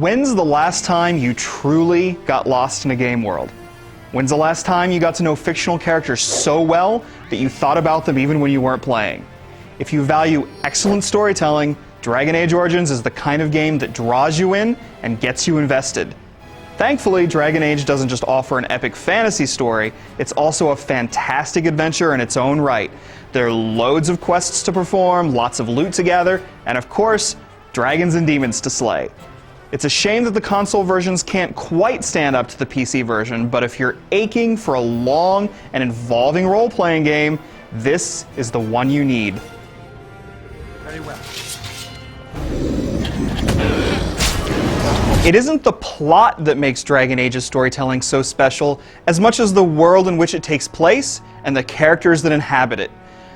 When's the last time you truly got lost in a game world? When's the last time you got to know fictional characters so well that you thought about them even when you weren't playing? If you value excellent storytelling, Dragon Age Origins is the kind of game that draws you in and gets you invested. Thankfully, Dragon Age doesn't just offer an epic fantasy story, it's also a fantastic adventure in its own right. There are loads of quests to perform, lots of loot to gather, and of course, dragons and demons to slay. It's a shame that the console versions can't quite stand up to the PC version, but if you're aching for a long and involving role-playing game, this is the one you need. Very well. It isn't the plot that makes Dragon Age's storytelling so special, as much as the world in which it takes place and the characters that inhabit it.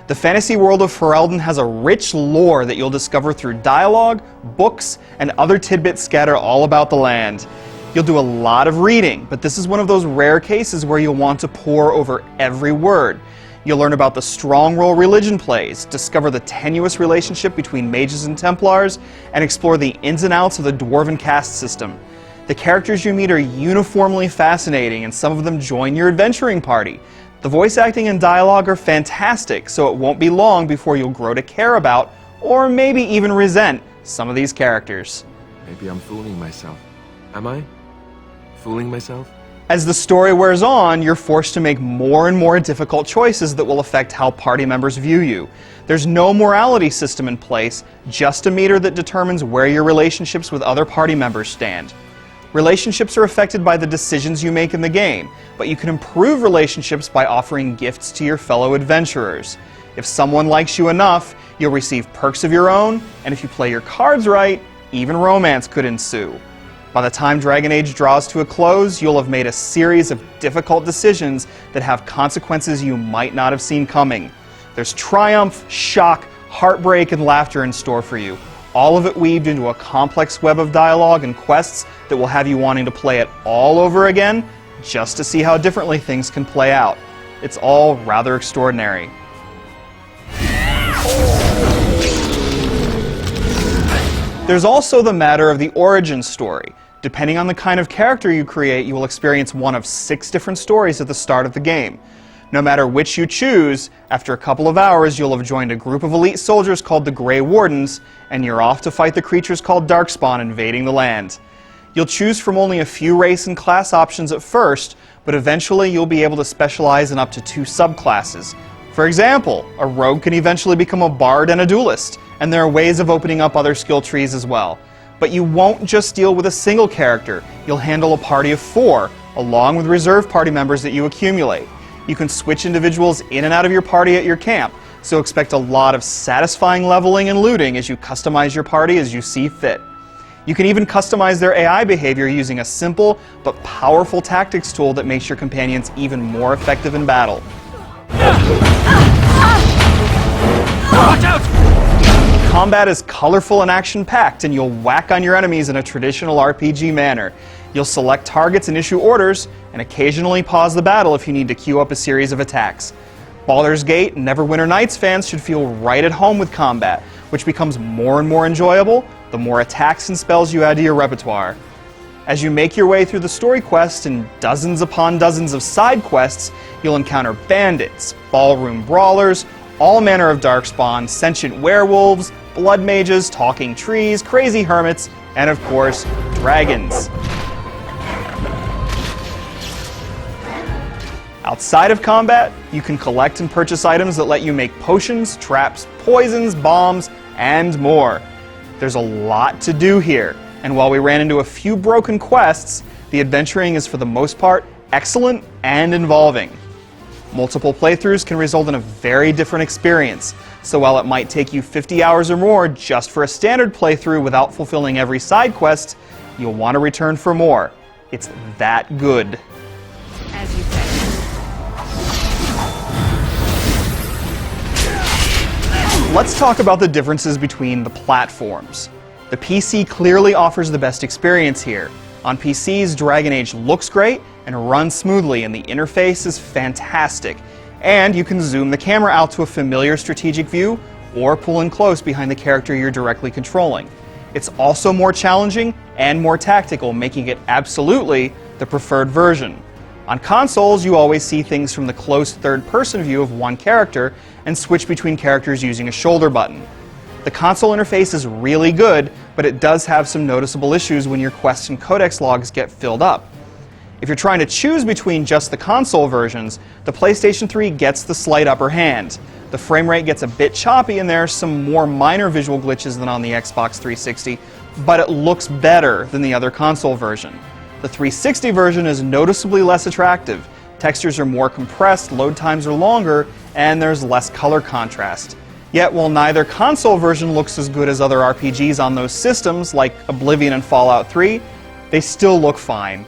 The fantasy world of Ferelden has a rich lore that you'll discover through dialogue, books, and other tidbits scattered all about the land. You'll do a lot of reading, but this is one of those rare cases where you'll want to pore over every word. You'll learn about the strong role religion plays, discover the tenuous relationship between mages and Templars, and explore the ins and outs of the Dwarven caste system. The characters you meet are uniformly fascinating, and some of them join your adventuring party. The voice acting and dialogue are fantastic, so it won't be long before you'll grow to care about, or maybe even resent, some of these characters. Maybe I'm fooling myself. Am I? Fooling myself? As the story wears on, you're forced to make more and more difficult choices that will affect how party members view you. There's no morality system in place, just a meter that determines where your relationships with other party members stand. Relationships are affected by the decisions you make in the game, but you can improve relationships by offering gifts to your fellow adventurers. If someone likes you enough, you'll receive perks of your own, and if you play your cards right, even romance could ensue. By the time Dragon Age draws to a close, you'll have made a series of difficult decisions that have consequences you might not have seen coming. There's triumph, shock, heartbreak, and laughter in store for you. All of it weaved into a complex web of dialogue and quests that will have you wanting to play it all over again just to see how differently things can play out. It's all rather extraordinary. There's also the matter of the origin story. Depending on the kind of character you create, you will experience one of 6 different stories at the start of the game. No matter which you choose, after a couple of hours you'll have joined a group of elite soldiers called the Grey Wardens, and you're off to fight the creatures called Darkspawn invading the land. You'll choose from only a few race and class options at first, but eventually you'll be able to specialize in up to 2 subclasses. For example, a rogue can eventually become a bard and a duelist, and there are ways of opening up other skill trees as well. But you won't just deal with a single character, you'll handle a party of 4, along with reserve party members that you accumulate. You can switch individuals in and out of your party at your camp, so expect a lot of satisfying leveling and looting as you customize your party as you see fit. You can even customize their AI behavior using a simple but powerful tactics tool that makes your companions even more effective in battle. Watch out! Combat is colorful and action-packed, and you'll whack on your enemies in a traditional RPG manner. You'll select targets and issue orders, and occasionally pause the battle if you need to queue up a series of attacks. Baldur's Gate and Neverwinter Nights fans should feel right at home with combat, which becomes more and more enjoyable the more attacks and spells you add to your repertoire. As you make your way through the story quests and dozens upon dozens of side quests, you'll encounter bandits, ballroom brawlers, all manner of darkspawn, sentient werewolves, blood mages, talking trees, crazy hermits, and of course, dragons. Outside of combat, you can collect and purchase items that let you make potions, traps, poisons, bombs, and more. There's a lot to do here, and while we ran into a few broken quests, the adventuring is for the most part excellent and involving. Multiple playthroughs can result in a very different experience, so while it might take you 50 hours or more just for a standard playthrough without fulfilling every side quest, you'll want to return for more. It's that good. As you say. Let's talk about the differences between the platforms. The PC clearly offers the best experience here. On PCs, Dragon Age looks great and runs smoothly, and the interface is fantastic. And you can zoom the camera out to a familiar strategic view or pull in close behind the character you're directly controlling. It's also more challenging and more tactical, making it absolutely the preferred version. On consoles, you always see things from the close third-person view of one character and switch between characters using a shoulder button. The console interface is really good, but it does have some noticeable issues when your quests and codex logs get filled up. If you're trying to choose between just the console versions, the PlayStation 3 gets the slight upper hand. The frame rate gets a bit choppy and there are some more minor visual glitches than on the Xbox 360, but it looks better than the other console version. The 360 version is noticeably less attractive. Textures are more compressed, load times are longer, and there's less color contrast. Yet while neither console version looks as good as other RPGs on those systems, like Oblivion and Fallout 3, they still look fine.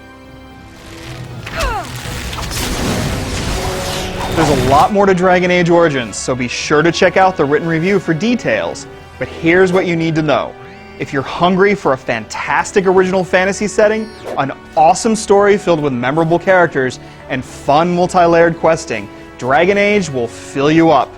There's a lot more to Dragon Age Origins, so be sure to check out the written review for details. But here's what you need to know. If you're hungry for a fantastic original fantasy setting, an awesome story filled with memorable characters, and fun multi-layered questing, Dragon Age will fill you up.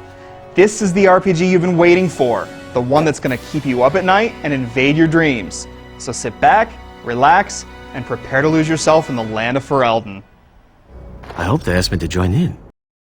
This is the RPG you've been waiting for, the one that's going to keep you up at night and invade your dreams. So sit back, relax, and prepare to lose yourself in the land of Ferelden. I hope they asked me to join in.